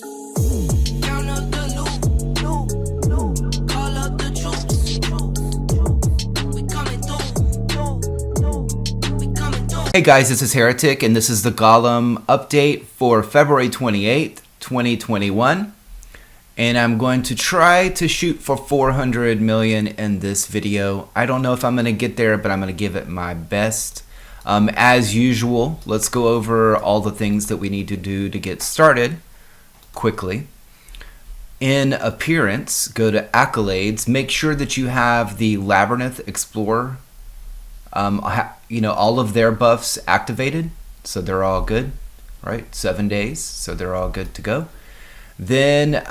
Count up the loot, call up the troops. We coming through. We coming through. Hey guys, this is Heretic, and this is the Golem update for February 28th, 2021. And I'm going to try to shoot for 400 million in this video. I don't know if I'm going to get there, but I'm going to give it my best. As usual, let's go over all the things that we need to do to get started quickly. In appearance, go to accolades. Make sure that you have the Labyrinth Explorer, all of their buffs activated, so they're all good, right? 7 days, so they're all good to go. Then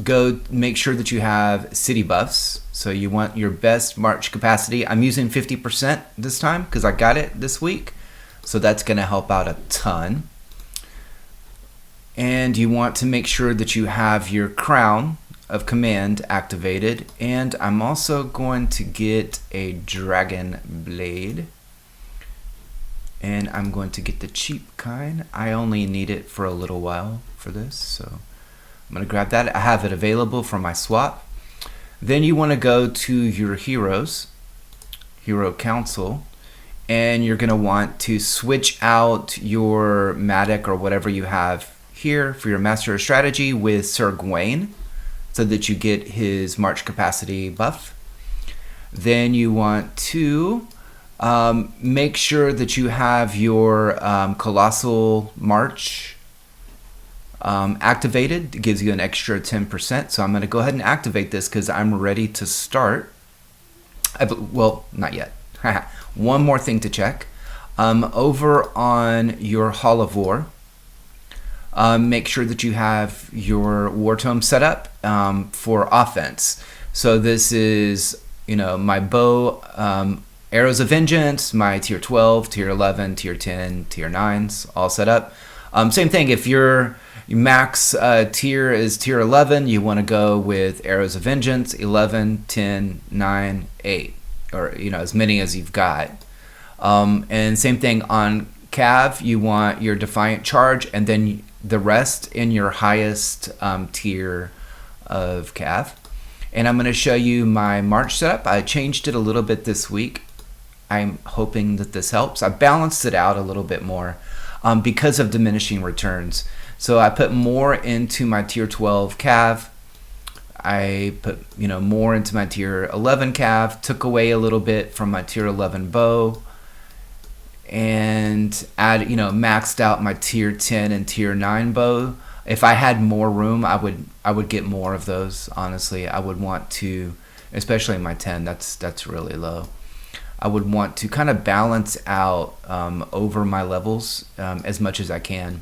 go make sure that you have city buffs. So you want your best march capacity. I'm using 50% this time because I got it this week, so that's going to help out a ton. And you want to make sure that you have your crown of command activated. And I'm also going to get a dragon blade, and I'm going to get the cheap kind. I only need it for a little while for this, so I'm going to grab that. I have it available for my swap. Then you want to go to your heroes, hero council, and you're going to want to switch out your Matic or whatever you have here for your master of strategy with Sir Gawain, so that you get his march capacity buff. Then you want to make sure that you have your colossal march activated. It gives you an extra 10%. So I'm going to go ahead and activate this because I'm ready to start. Well, not yet. One more thing to check. Over on your Hall of War, make sure that you have your War Tome set up for offense. So this is, my bow, Arrows of Vengeance, my tier 12, tier 11, tier 10, tier 9s all set up. Same thing, if your max tier is tier 11, you want to go with Arrows of Vengeance, 11, 10, 9, 8, or as many as you've got. And same thing on Cav, you want your Defiant Charge, and then the rest in your highest tier of Cav. And I'm going to show you my March setup. I changed it a little bit this week. I'm hoping that this helps. I balanced it out a little bit more because of diminishing returns. So I put more into my tier 12 Cav. I put more into my tier 11 Cav. Took away a little bit from my tier 11 bow, and maxed out my tier 10 and tier 9 bow. If I had more room, I would get more of those. Honestly, I would want to, especially my 10. That's really low. I would want to kind of balance out over my levels as much as I can.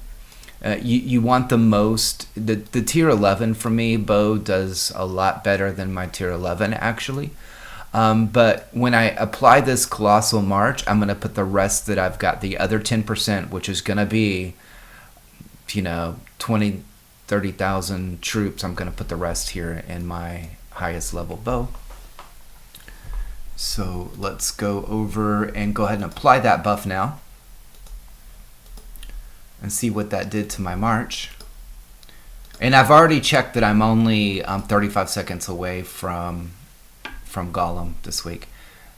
You want the most. The tier 11 for me, bow does a lot better than my tier 11 actually. But when I apply this Colossal March, I'm going to put the rest that I've got, the other 10%, which is going to be, 20, 30,000 troops. I'm going to put the rest here in my highest level bow. So let's go over and go ahead and apply that buff now and see what that did to my March. And I've already checked that I'm only 35 seconds away from Golem this week.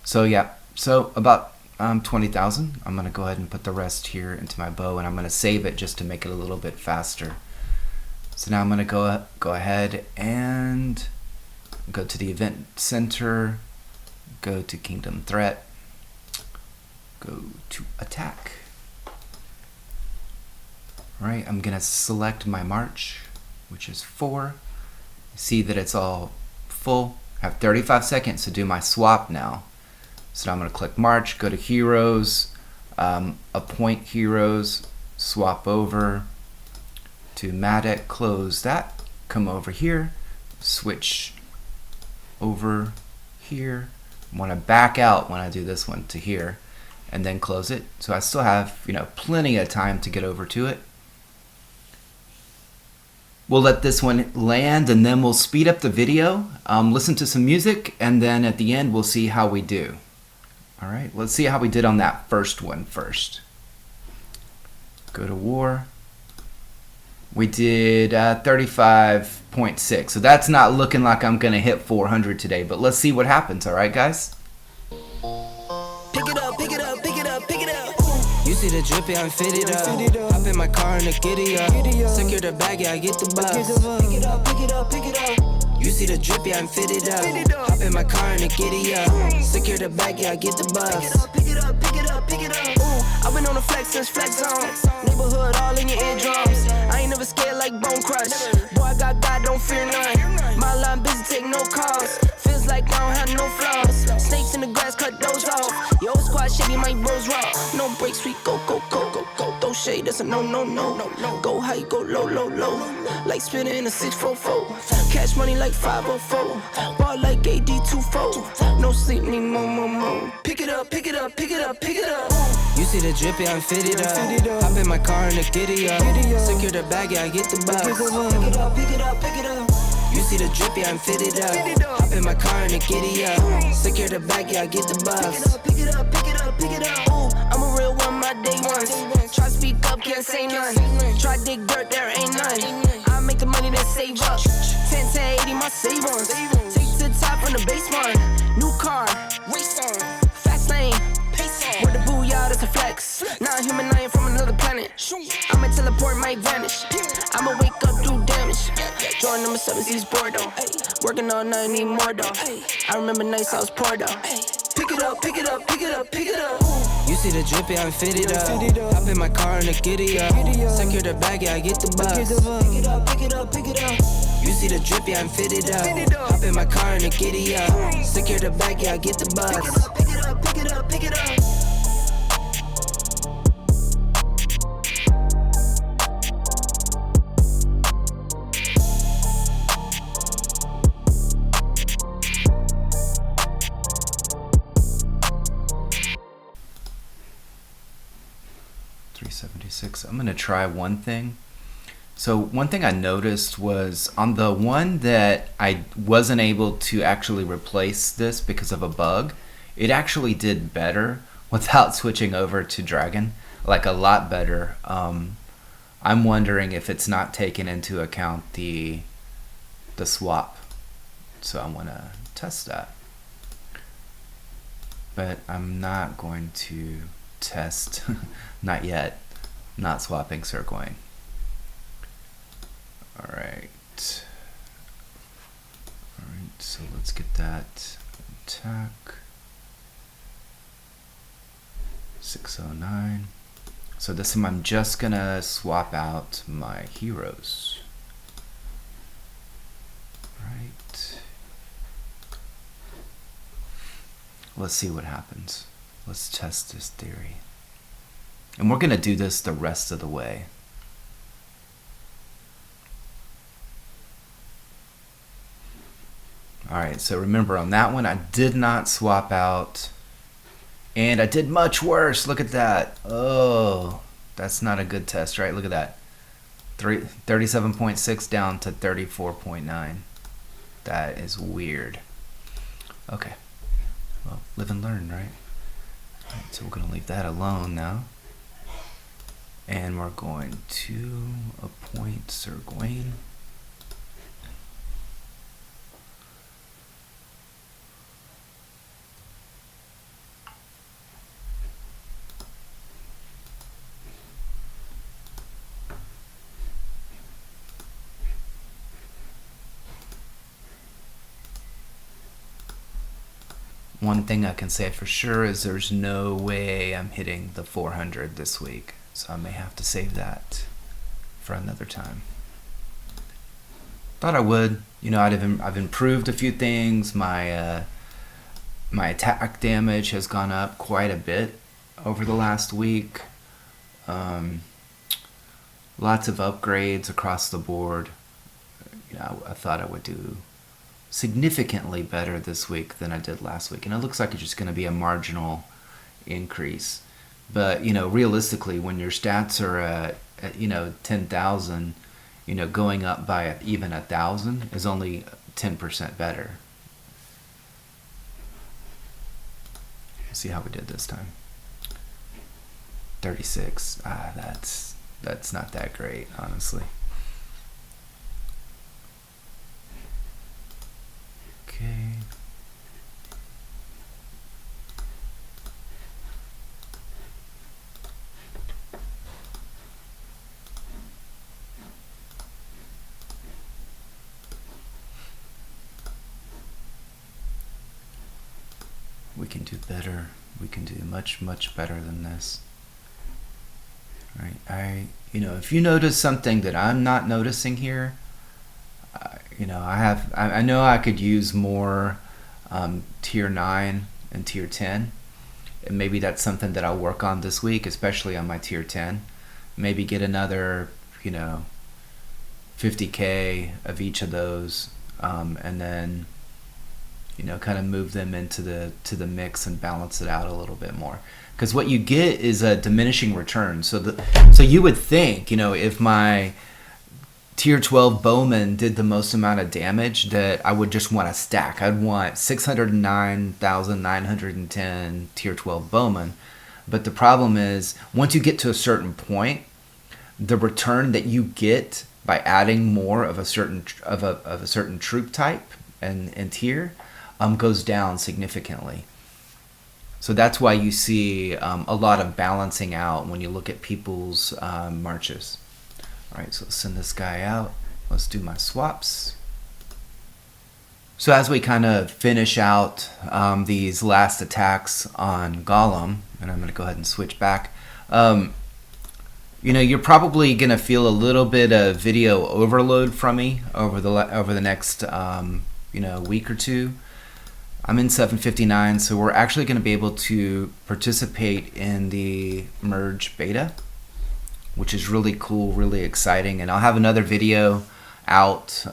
So yeah, so about 20,000. I'm going to go ahead and put the rest here into my bow, and I'm going to save it just to make it a little bit faster. So now I'm going to go ahead and go to the event center, go to Kingdom Threat, go to attack. All right, I'm going to select my March, which is 4. See that it's all full. I have 35 seconds to do my swap now. So now I'm going to click March, go to Heroes, appoint Heroes, swap over to Matic, close that, come over here, switch over here. I want to back out when I do this one to here, and then close it. So I still have plenty of time to get over to it. We'll let this one land, and then we'll speed up the video, listen to some music, and then at the end we'll see how we do. All right, let's see how we did on that first one first. Go to war, We did 35.6. So that's not looking like I'm going to hit 400 today. But let's see what happens. All right, guys? Pick it up, pick it up, pick it up, pick it up. You see the drippy, I'm fitted up. Hop in my car and the giddy up. Secure the bag, yeah, I get the bus. Pick it up, pick it up, pick it up. You see the drippy, I'm fitted up. Hop in my car and the giddy up. Secure the bag, yeah, I get the bus. Pick it up, pick it up, pick it up, pick it up. Ooh, I've been on the flex since flex on. Neighborhood all in your eardrums. I ain't never scared like Bone Crush. Boy, I got God, don't fear none. My line busy, take no calls. Feels like I don't have no flaws. Snakes in the grass, cut those off. Yo, squad shady, my bros raw. No breaks, we go, go, go, go, go. Throw shade, that's a no, no, no, no, no. Go high, go low, low, low. Like spinning in a 644. Cash money like 504. Ball like AD24. No sleep, need more, more, more. Pick it up, pick it up, pick it up, pick it up. You see the drippy, I'm fitted up. Hop in my car and the giddy up. Secure the bag, yeah, I get the bus. Pick it up, pick it up, pick it up. You see the drippy, I'm fitted up. Hop in my car and the giddy up. Secure the bag, yeah, I get the bus. Pick it up, pick it up, pick it up. Ooh, I'm a real one, my day ones. Try speak up, can't say none. Try dig dirt, there ain't none. I make the money that save up. 10 to 80, my save ons. Take to the top from the baseline. New car, race on. Fast lane, pace on. With the booyah, that's a flex. Not human, I ain't from another planet. I'ma teleport, might vanish. I'ma wake up, do damage. Drawing number 7, he's bored though. Working all night, need more though. I remember nights I was poor though. Pick it up, pick it up, pick it up, pick it up. You see the drippy, I'm fitted up. Hop in my car and the giddy up. Secure the bag, yeah, I get the bus. Pick it up, pick it up, pick it up. You see the drippy, I'm fitted up. Hop in my car and the giddy up. Secure the bag, yeah, I get the bus. Pick it up, pick it up, pick it up, pick it up. I'm going to try one thing. So one thing I noticed was on the one that I wasn't able to actually replace this because of a bug, it actually did better without switching over to Dragon, like a lot better. I'm wondering if it's not taken into account the swap. So I want to test that. But I'm not going to test, not yet. Not swapping Sircoin. Alright, so let's get that attack. 609. So this time I'm just gonna swap out my heroes. Right. Let's see what happens. Let's test this theory. And we're going to do this the rest of the way. Alright, so remember on that one, I did not swap out. And I did much worse. Look at that. Oh, that's not a good test, right? Look at that. 37.6 down to 34.9. That is weird. Okay. Well, live and learn, right? Alright, so we're going to leave that alone now. And we're going to appoint Sir Gawain. One thing I can say for sure is there's no way I'm hitting the 400 this week. So I may have to save that for another time. Thought I would. You know, I've improved a few things. My attack damage has gone up quite a bit over the last week. Lots of upgrades across the board. You know, I thought I would do significantly better this week than I did last week, and it looks like it's just going to be a marginal increase. But, you know, realistically, when your stats are at 10,000, you know, going up by even 1,000 is only 10% better. Let's see how we did this time. 36. That's not that great, honestly. can do better. We can do much, much better than this. Right? If you notice something that I'm not noticing here, I know I could use more tier 9 and tier 10. And maybe that's something that I'll work on this week, especially on my tier 10. Maybe get another, 50K of each of those, and then, kind of move them into the mix and balance it out a little bit more. Because what you get is a diminishing return. So you would think, if my tier 12 bowman did the most amount of damage, that I would just want to stack. I'd want 609,910 tier 12 bowman. But the problem is, once you get to a certain point, the return that you get by adding more of a certain troop type and tier goes down significantly. So that's why you see a lot of balancing out when you look at people's marches. All right, so let's send this guy out. Let's do my swaps. So as we kind of finish out these last attacks on Golem, and I'm going to go ahead and switch back, you're probably going to feel a little bit of video overload from me over the next week or two. I'm in 759, so we're actually going to be able to participate in the merge beta, which is really cool, really exciting. And I'll have another video out,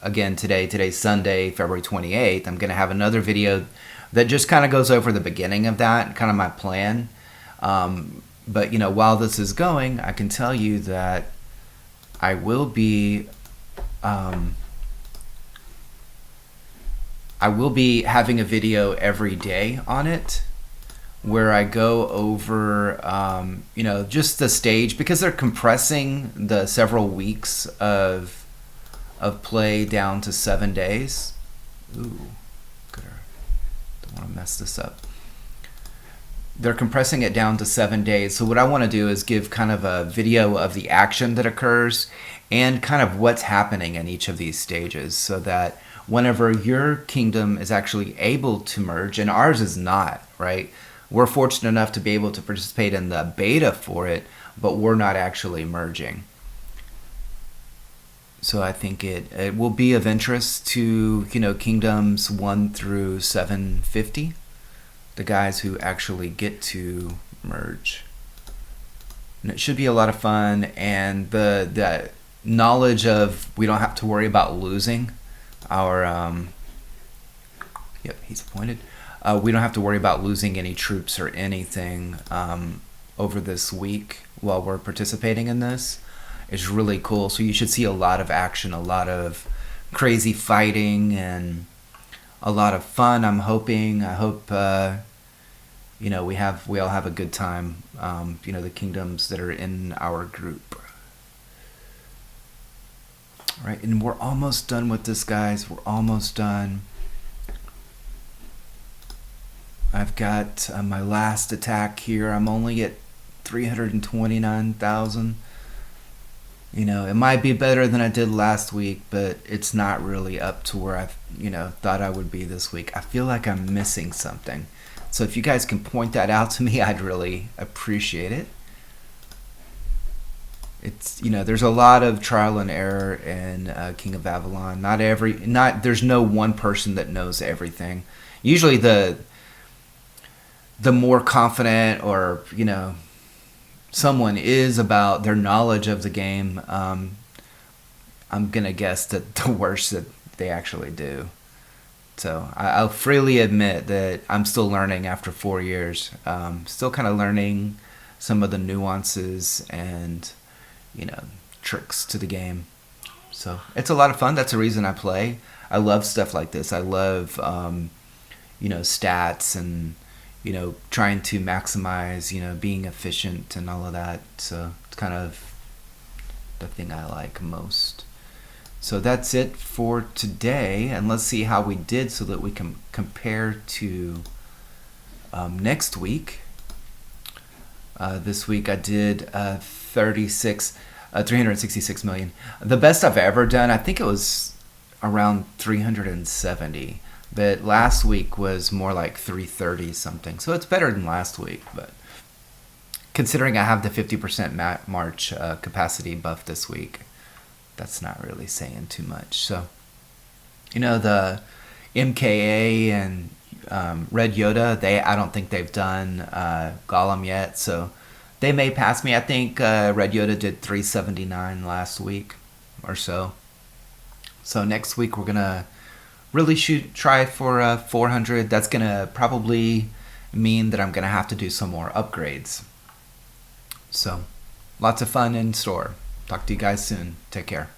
again today's Sunday, February 28th. I'm going to have another video that just kind of goes over the beginning of that, kind of my plan. But while this is going, I can tell you that I will be having a video every day on it, where I go over, just the stage, because they're compressing the several weeks of play down to 7 days. Ooh, don't want to mess this up. They're compressing it down to 7 days. So what I want to do is give kind of a video of the action that occurs and kind of what's happening in each of these stages, so that whenever your kingdom is actually able to merge, and ours is not, right? We're fortunate enough to be able to participate in the beta for it, but we're not actually merging. So I think it will be of interest to, kingdoms 1 through 750, the guys who actually get to merge. And it should be a lot of fun, and the knowledge of we don't have to worry about losing our yep, he's appointed. We don't have to worry about losing any troops or anything over this week while we're participating in this. It's really cool. So you should see a lot of action, a lot of crazy fighting, and a lot of fun. I hope we all have a good time. The kingdoms that are in our group. All right, and we're almost done with this, guys. We're almost done. I've got my last attack here. I'm only at 329,000. It might be better than I did last week, but it's not really up to where I thought I would be this week. I feel like I'm missing something. So if you guys can point that out to me, I'd really appreciate it. It's there's a lot of trial and error in King of Avalon. There's no one person that knows everything. Usually the more confident or someone is about their knowledge of the game, I'm gonna guess that the worse that they actually do. So I'll freely admit that I'm still learning after 4 years. Still kind of learning some of the nuances and tricks to the game. So it's a lot of fun. That's the reason I play. I love stuff like this. I love stats and trying to maximize being efficient and all of that. So it's kind of the thing I like most. So that's it for today, and let's see how we did so that we can compare to next week. This week I did 366 million. The best I've ever done, I think it was around 370. But last week was more like 330 something. So it's better than last week. But considering I have the 50% March capacity buff this week, that's not really saying too much. So, the MKA and Red Yoda, I don't think they've done Golem yet. So they may pass me. I think Red Yoda did 379 last week or so. So next week we're going to really try for 400. That's going to probably mean that I'm going to have to do some more upgrades. So lots of fun in store. Talk to you guys soon. Take care.